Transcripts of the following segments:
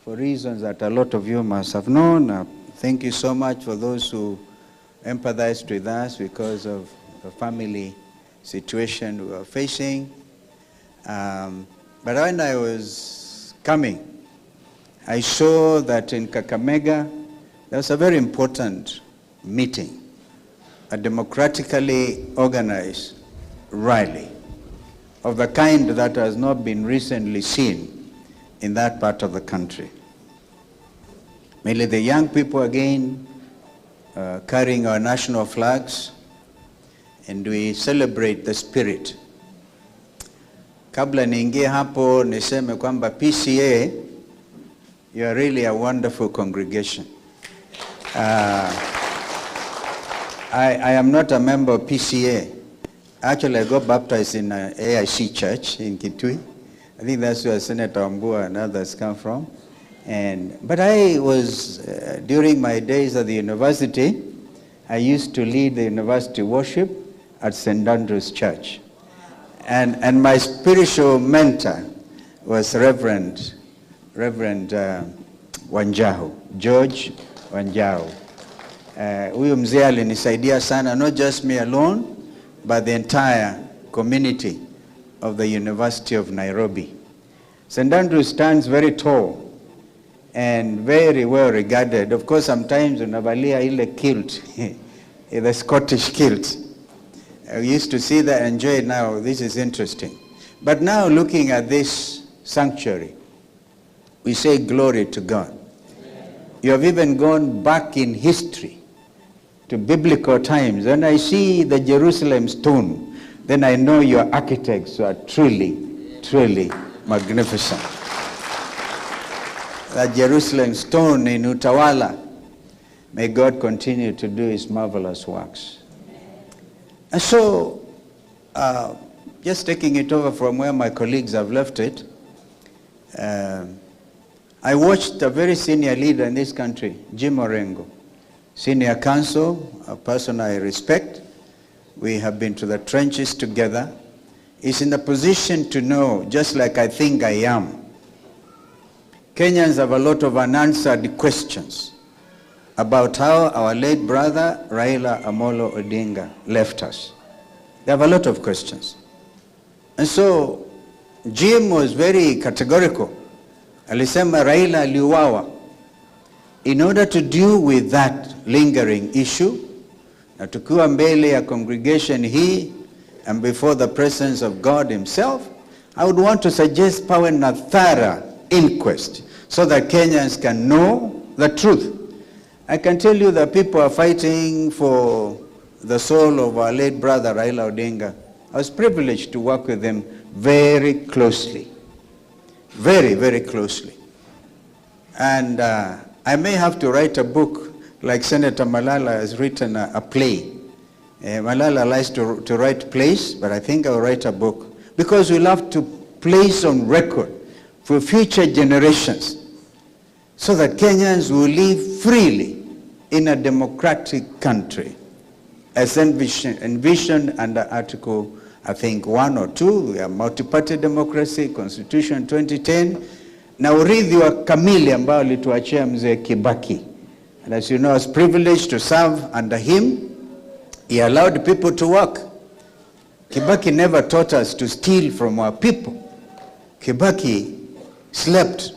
for reasons that a lot of you must have known. Thank you so much for those who empathized with us because of the family situation we were facing. But when I was coming, I saw that in Kakamega, there was a very important meeting, a democratically organized rally of the kind that has not been recently seen in that part of the country. Mainly the young people again carrying our national flags, and we celebrate the spirit. Kabla niingie hapo niseme kwamba PCA, you are really a wonderful congregation. I am not a member of PCA. Actually, I got baptized in an AIC church in Kitui. I think that's where Senator Ambua and others come from. But I was, during my days at the university, I used to lead the university worship at St. Andrew's Church. And my spiritual mentor was Reverend Wanjahu, George Wanjahu. Huyo mzee alinisaidia sana, not just me alone, but the entire community of the University of Nairobi. St. Andrew stands very tall and very well regarded. Of course, sometimes unavalia ile kilt, the Scottish kilt. We used to see that and enjoy it. Now, this is interesting. But now looking at this sanctuary, we say glory to God. You have even gone back in history to biblical times. When I see the Jerusalem stone, then I know your architects are truly, truly magnificent. That Jerusalem stone in Utawala, may God continue to do his marvelous works. And so, just taking it over from where my colleagues have left it, I watched a very senior leader in this country, Jim Orengo, senior counsel, a person I respect. We have been to the trenches together. He's in a position to know, just like I think I am. Kenyans have a lot of unanswered questions about how our late brother, Raila Amolo Odinga, left us. They have a lot of questions. And so, Jim was very categorical. Alisema Raila aliuawa. In order to deal with that lingering issue, na tukiwa mbele ya congregation hii and before the presence of God himself, I would want to suggest pawe na thorough inquest so that Kenyans can know the truth. I can tell you that people are fighting for the soul of our late brother Raila Odinga. I was privileged to work with them very closely. Very, very closely. And I may have to write a book like Senator Malala has written a play. Malala likes to write plays, but I think I'll write a book. Because we'll have to place on record for future generations so that Kenyans will live freely in a democratic country. As envisioned under Article, I think, 1 or 2, we have multi-party democracy, Constitution 2010, na urithi wa kamili ambao alituachia mzee Kibaki. And as you know, I was privileged to serve under him. He allowed people to work. Kibaki never taught us to steal from our people. Kibaki slept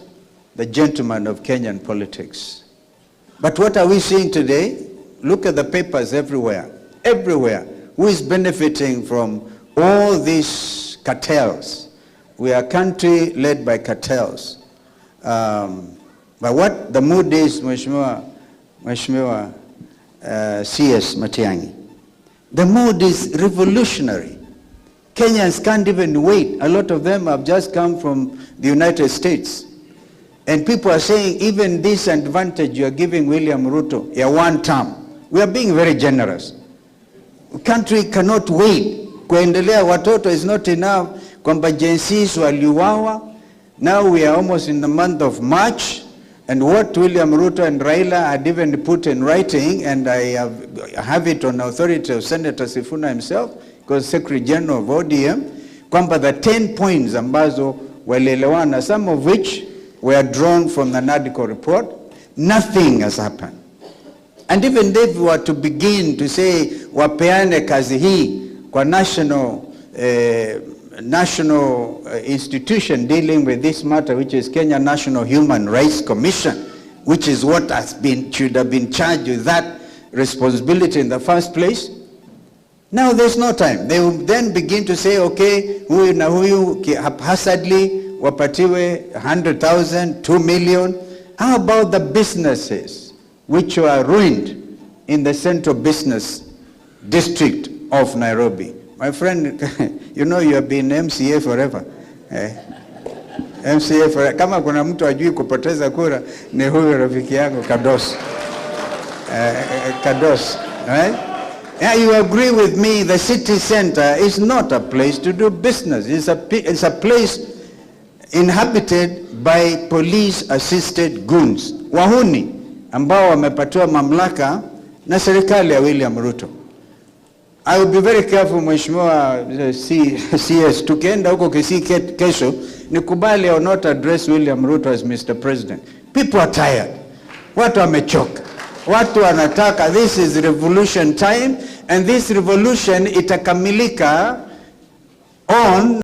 the gentleman of Kenyan politics. But what are we seeing today? Look at the papers everywhere. Everywhere. Who is benefiting from all these cartels? We are a country led by cartels. But what the mood is, Mheshimiwa CS Matiang'i, the mood is revolutionary. Kenyans can't even wait. A lot of them have just come from the United States. And people are saying, even this advantage you are giving William Ruto, one term, we are being very generous. The country cannot wait. Kuendelea watoto is not enough. Kwamba jinsis waliuawa. Now we are almost in the month of March. And what William Ruto and Raila had even put in writing, and I have it on authority of Senator Sifuna himself, because Secretary General of ODM, kwamba the 10 points ambazo walielewana, some of which were drawn from the NADCO report. Nothing has happened. And even if we were to begin to say, wapeane kazi hii kwa national institution dealing with this matter, which is Kenya National Human Rights Commission, which is what should have been charged with that responsibility in the first place. Now there's no time. They will then begin to say, okay, huyu na huyu haphazardly wapatiwe 100,000, 2 million. How about the businesses which were ruined in the central business district of Nairobi? My friend, you know you have been MCA forever. MCA forever. Kama kuna mtu ajui kupoteza kura, ni huyu rafiki yangu Kados. Kados, right? Yeah, you agree with me, the city center is not a place to do business. It's a place inhabited by police-assisted goons. Wahuni, ambao wamepatiwa mamlaka na serikali ya William Ruto. I will be very careful, Mheshimiwa CS, tukienda huko Kisii kesho, nikubali or not address William Ruto as Mr. President. People are tired. Watu wamechoka. Watu wanataka, this is revolution time, and this revolution itakamilika on